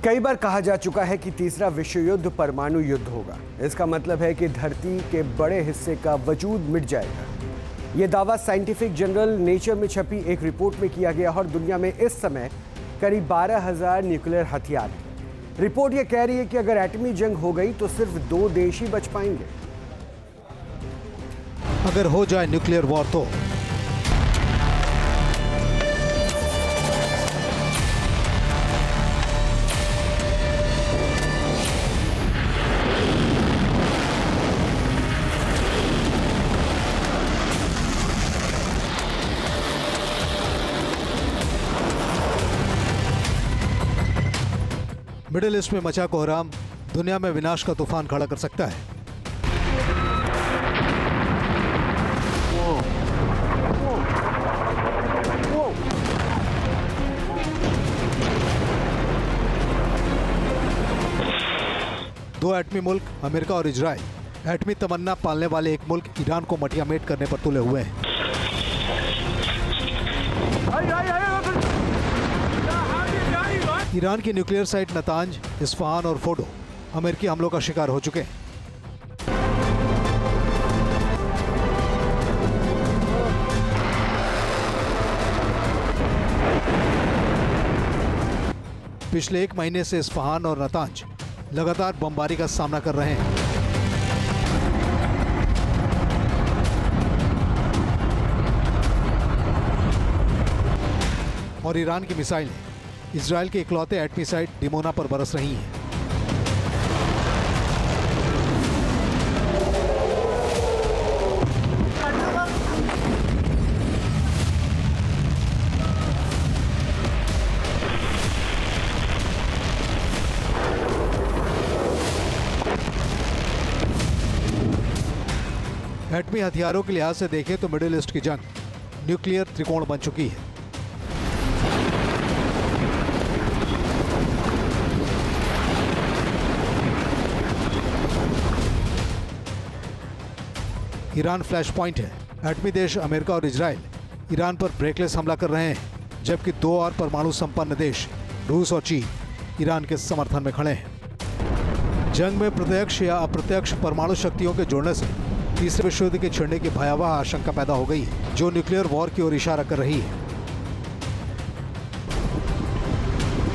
कई बार कहा जा चुका है कि तीसरा विश्व युद्ध परमाणु युद्ध होगा। इसका मतलब है कि धरती के बड़े हिस्से का वजूद मिट जाएगा। यह दावा साइंटिफिक जर्नल नेचर में छपी एक रिपोर्ट में किया गया और दुनिया में इस समय करीब 12,000 न्यूक्लियर हथियार हैं। रिपोर्ट यह कह रही है कि अगर एटमी जंग हो गई तो सिर्फ 2 देश ही बच पाएंगे। अगर हो जाए न्यूक्लियर वॉर तो मिडिल ईस्ट में मचा कोहराम दुनिया में विनाश का तूफान खड़ा कर सकता है। दो एटमी मुल्क अमेरिका और इजराइल एटमी तमन्ना पालने वाले एक मुल्क ईरान को मटियामेट करने पर तुले हुए हैं। ईरान की न्यूक्लियर साइट नतांज, इस्फहान और फोर्डो अमेरिकी हमलों का शिकार हो चुके हैं। पिछले 1 महीने से इस्फहान और नतांज लगातार बमबारी का सामना कर रहे हैं। और ईरान की मिसाइलें इजराइल के इकलौते एटमी साइट डिमोना पर बरस रही हैं। एटमी हथियारों के लिहाज से देखें तो मिडिल ईस्ट की जंग न्यूक्लियर त्रिकोण बन चुकी है। ईरान फ्लैश पॉइंट है। एटमी देश अमेरिका और इजराइल ईरान पर ब्रेकलेस हमला कर रहे हैं, जबकि 2 और परमाणु संपन्न देश रूस और चीन ईरान के समर्थन में खड़े हैं। जंग में प्रत्यक्ष या अप्रत्यक्ष परमाणु शक्तियों के जुड़ने से तीसरे विश्व युद्ध के छिड़ने की भयावह आशंका पैदा हो गई है, जो न्यूक्लियर वॉर की ओर इशारा कर रही है।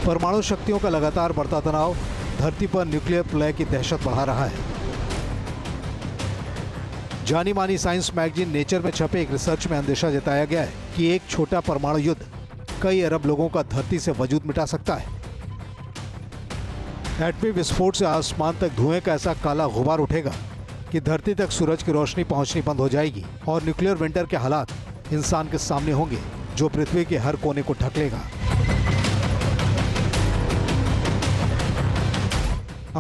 परमाणु शक्तियों का लगातार बढ़ता तनाव धरती पर न्यूक्लियर प्रलय की दहशत बढ़ा रहा है। जानी मानी साइंस मैगजीन नेचर में छपे एक रिसर्च में अंदेशा जताया गया है कि एक छोटा परमाणु युद्ध कई अरब लोगों का धरती से वजूद मिटा सकता है। एटमी विस्फोट से आसमान तक धुएं का ऐसा काला गुबार उठेगा कि धरती तक सूरज की रोशनी पहुंचनी बंद हो जाएगी और न्यूक्लियर विंटर के हालात इंसान के सामने होंगे, जो पृथ्वी के हर कोने को ढक लेगा।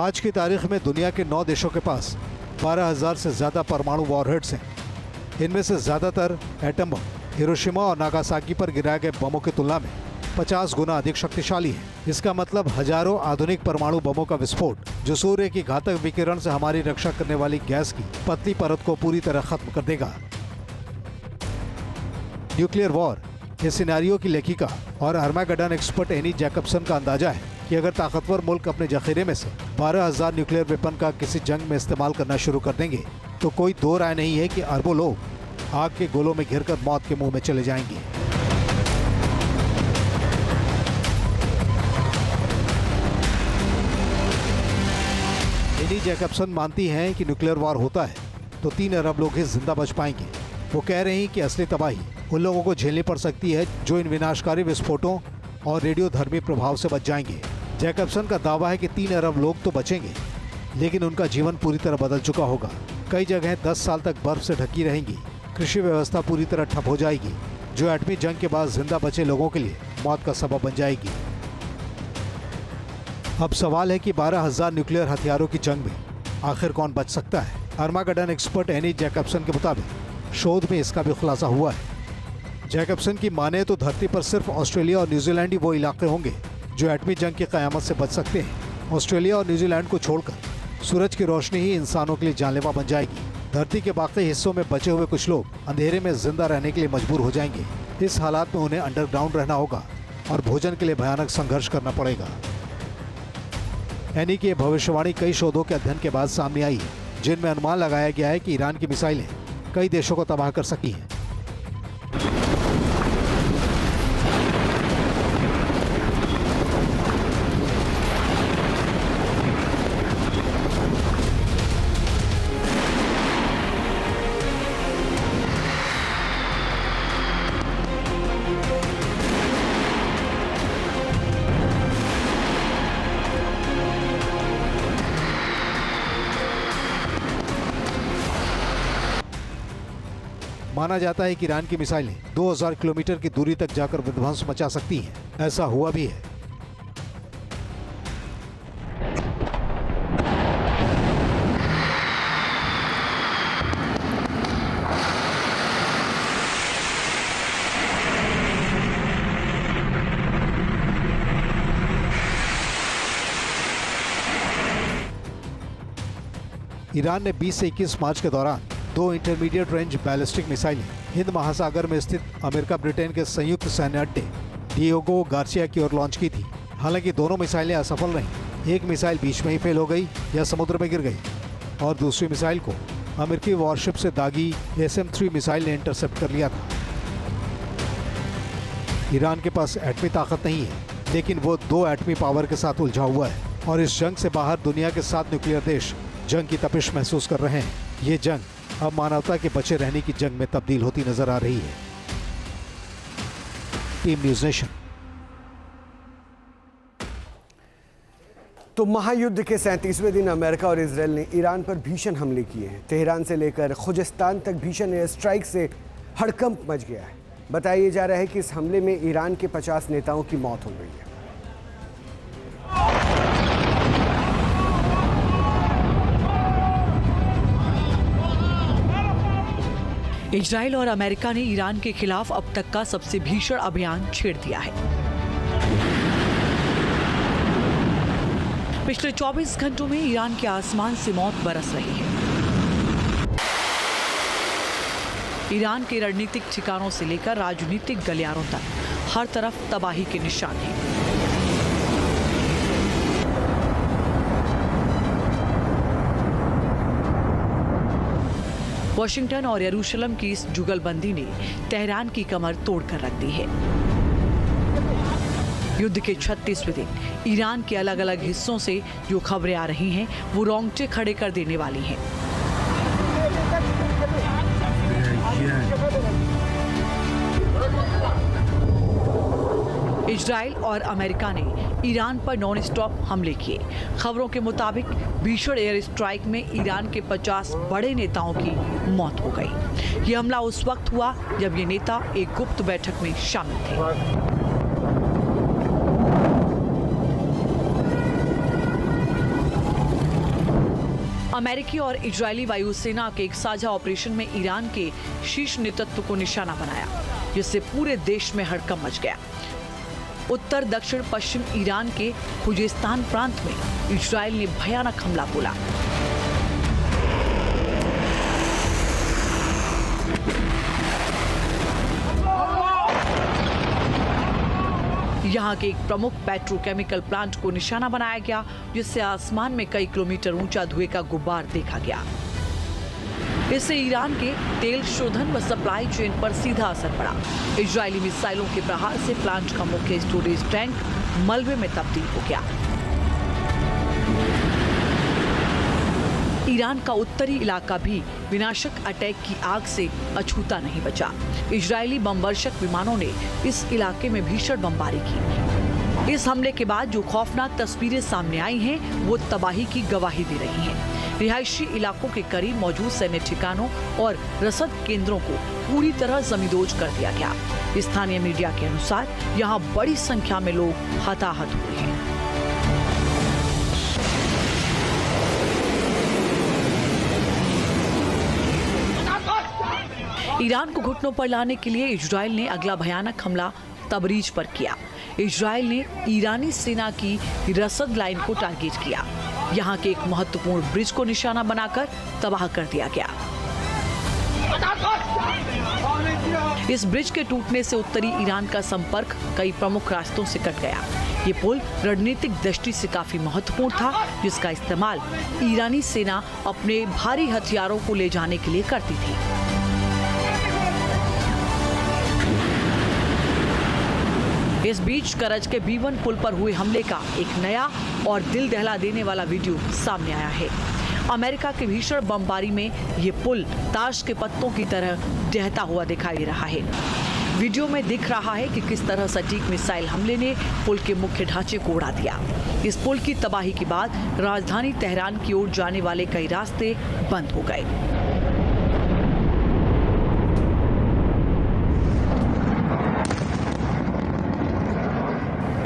आज की तारीख में दुनिया के 9 देशों के पास 12,000 से ज्यादा परमाणु वॉरहेड्स हैं। इनमें से ज्यादातर एटम बम हिरोशिमा और नागासाकी पर गिराए गए बमों की तुलना में 50 गुना अधिक शक्तिशाली है। इसका मतलब हजारों आधुनिक परमाणु बमों का विस्फोट, जो सूर्य की घातक विकिरण से हमारी रक्षा करने वाली गैस की पतली परत को पूरी तरह खत्म कर देगा। न्यूक्लियर वॉर इस सिनेरियो की लेखिका और आर्मागेडन एक्सपर्ट एनी जैकबसन का अंदाजा है कि अगर ताकतवर मुल्क अपने जखीरे में से 12,000 न्यूक्लियर वेपन का किसी जंग में इस्तेमाल करना शुरू कर देंगे तो कोई दो राय नहीं है कि अरबों लोग आग के गोलों में घिरकर मौत के मुंह में चले जाएंगे। एनी जैकबसन मानती हैं कि न्यूक्लियर वॉर होता है तो 3 अरब लोग ही जिंदा बच पाएंगे। वो कह रही हैं कि असली तबाही उन लोगों को झेलनी पड़ सकती है जो इन विनाशकारी विस्फोटों और रेडियोधर्मी प्रभाव से बच जाएंगे। जैकबसन का दावा है कि 3 अरब लोग तो बचेंगे, लेकिन उनका जीवन पूरी तरह बदल चुका होगा। कई जगहें 10 साल तक बर्फ से ढकी रहेंगी, कृषि व्यवस्था पूरी तरह ठप हो जाएगी, जो एटमी जंग के बाद जिंदा बचे लोगों के लिए मौत का सबब बन जाएगी। अब सवाल है कि 12,000 न्यूक्लियर हथियारों की जंग में आखिर कौन बच सकता है। आर्मागेडन एक्सपर्ट एनी जैकबसन के मुताबिक शोध में इसका भी खुलासा हुआ है। जैकबसन की माने तो धरती पर सिर्फ ऑस्ट्रेलिया और न्यूजीलैंड ही वो इलाके होंगे जो एटमी जंग की कयामत से बच सकते हैं। ऑस्ट्रेलिया और न्यूजीलैंड को छोड़कर सूरज की रोशनी ही इंसानों के लिए जानलेवा बन जाएगी। धरती के बाकी हिस्सों में बचे हुए कुछ लोग अंधेरे में जिंदा रहने के लिए मजबूर हो जाएंगे। इस हालात में उन्हें अंडरग्राउंड रहना होगा और भोजन के लिए भयानक संघर्ष करना पड़ेगा। एनी की भविष्यवाणी कई शोधों के अध्ययन के बाद सामने आई है, जिनमें अनुमान लगाया गया है कि ईरान की मिसाइलें कई देशों को तबाह कर सकती हैं। माना जाता है कि ईरान की मिसाइलें 2000 किलोमीटर की दूरी तक जाकर विध्वंस मचा सकती हैं। ऐसा हुआ भी है। ईरान ने 20 से 21 मार्च के दौरान 2 इंटरमीडिएट रेंज बैलिस्टिक मिसाइलें हिंद महासागर में स्थित अमेरिका ब्रिटेन के संयुक्त सैन्य अड्डे डिएगो गार्सिया की ओर लॉन्च की थी। हालांकि दोनों मिसाइलें असफल रहीं। एक मिसाइल बीच में ही फेल हो गई या समुद्र में गिर गई और दूसरी मिसाइल को अमेरिकी वॉरशिप से दागी SM-3 मिसाइल ने इंटरसेप्ट कर लिया था। ईरान के पास एटमी ताकत नहीं है, लेकिन वो 2 एटमी पावर के साथ उलझा हुआ है और इस जंग से बाहर दुनिया के 7 न्यूक्लियर देश जंग की तपिश महसूस कर रहे हैं। ये जंग अब मानवता के बचे रहने की जंग में तब्दील होती नजर आ रही है। Team news nation. तो महायुद्ध के 37वें दिन अमेरिका और इजरायल ने ईरान पर भीषण हमले किए हैं। तेहरान से लेकर खुजिस्तान तक भीषण एयर स्ट्राइक से हड़कंप मच गया है। बताया जा रहा है कि इस हमले में ईरान के 50 नेताओं की मौत हो गई है। इजरायल और अमेरिका ने ईरान के खिलाफ अब तक का सबसे भीषण अभियान छेड़ दिया है। पिछले 24 घंटों में ईरान के आसमान से मौत बरस रही है। ईरान के रणनीतिक ठिकानों से लेकर राजनीतिक गलियारों तक हर तरफ तबाही के निशान हैं। वाशिंगटन और यरूशलेम की इस जुगलबंदी ने तेहरान की कमर तोड़कर रख दी है। युद्ध के 36वें दिन ईरान के अलग अलग हिस्सों से जो खबरें आ रही हैं, वो रोंगटे खड़े कर देने वाली हैं। इजराइल और अमेरिका ने ईरान पर नॉन स्टॉप हमले किए। खबरों के मुताबिक भीषण एयर स्ट्राइक में ईरान के 50 बड़े नेताओं की मौत हो गई। यह हमला उस वक्त हुआ जब ये नेता एक गुप्त बैठक में शामिल थे। अमेरिकी और इजरायली वायुसेना के एक साझा ऑपरेशन में ईरान के शीर्ष नेतृत्व को निशाना बनाया, जिससे पूरे देश में हड़कंप मच गया। उत्तर दक्षिण पश्चिम ईरान के खुजिस्तान प्रांत में इजरायल ने भयानक हमला बोला। यहाँ के एक प्रमुख पेट्रोकेमिकल प्लांट को निशाना बनाया गया, जिससे आसमान में कई किलोमीटर ऊंचा धुएं का गुब्बार देखा गया। इससे ईरान के तेल शोधन व सप्लाई चेन पर सीधा असर पड़ा। इजरायली मिसाइलों के प्रहार से प्लांट का मुख्य स्टोरेज टैंक मलबे में तब्दील हो गया। ईरान का उत्तरी इलाका भी विनाशक अटैक की आग से अछूता नहीं बचा। इजरायली बमवर्षक विमानों ने इस इलाके में भीषण बमबारी की। इस हमले के बाद जो खौफनाक तस्वीरें सामने आई हैं, वो तबाही की गवाही दे रही हैं। रिहायशी इलाकों के करीब मौजूद सैन्य ठिकानों और रसद केंद्रों को पूरी तरह जमींदोज कर दिया गया। स्थानीय मीडिया के अनुसार यहाँ बड़ी संख्या में लोग हताहत हुए हैं। ईरान को घुटनों पर लाने के लिए इजरायल ने अगला भयानक हमला तबरीज पर किया। इजरायल ने ईरानी सेना की रसद लाइन को टारगेट किया। यहाँ के एक महत्वपूर्ण ब्रिज को निशाना बनाकर तबाह कर दिया गया। इस ब्रिज के टूटने से उत्तरी ईरान का संपर्क कई प्रमुख रास्तों से कट गया। ये पुल रणनीतिक दृष्टि से काफी महत्वपूर्ण था, जिसका इस्तेमाल ईरानी सेना अपने भारी हथियारों को ले जाने के लिए करती थी। इस बीच करज के B1 पुल पर हुए हमले का एक नया और दिल दहला देने वाला वीडियो सामने आया है। अमेरिका के भीषण बमबारी में ये पुल ताश के पत्तों की तरह ढहता हुआ दिखाई दे रहा है। वीडियो में दिख रहा है कि किस तरह सटीक मिसाइल हमले ने पुल के मुख्य ढांचे को उड़ा दिया। इस पुल की तबाही के बाद राजधानी तेहरान की ओर जाने वाले कई रास्ते बंद हो गए।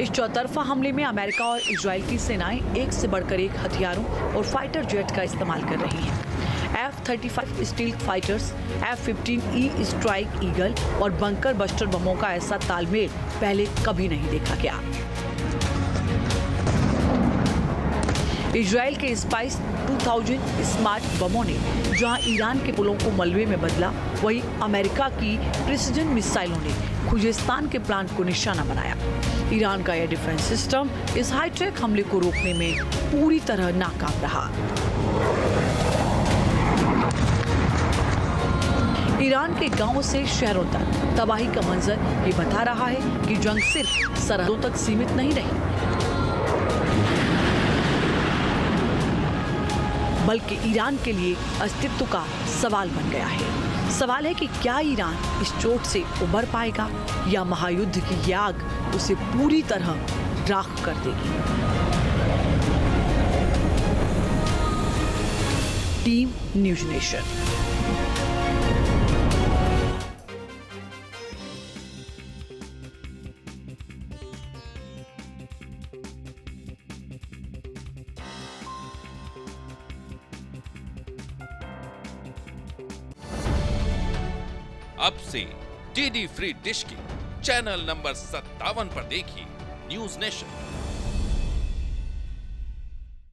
इस चौतरफा हमले में अमेरिका और इजराइल की सेनाएं एक से बढ़कर एक हथियारों और फाइटर जेट का इस्तेमाल कर रही हैं। F-35 stealth fighters, F-15E strike eagle और बंकर बस्टर बमों का ऐसा तालमेल पहले कभी नहीं देखा गया। इजराइल के स्पाइस 2000 स्मार्ट बमों ने जहां ईरान के पुलों को मलबे में बदला, वहीं अमेरिका की प्रिसिजन मिसाइलों ने खुजेस्तान के प्लांट को निशाना बनाया। ईरान का यह डिफेंस सिस्टम इस हाईटेक हमले को रोकने में पूरी तरह नाकाम रहा। ईरान के गांवों से शहरों तक तबाही का मंजर ये बता रहा है कि जंग सिर्फ सरहदों तक सीमित नहीं रही, बल्कि ईरान के लिए अस्तित्व का सवाल बन गया है। सवाल है कि क्या ईरान इस चोट से उबर पाएगा या महायुद्ध की आग उसे पूरी तरह राख कर देगी। Team news nation. अब से डीडी फ्री डिश की चैनल नंबर 57 पर देखिए न्यूज़ नेशन।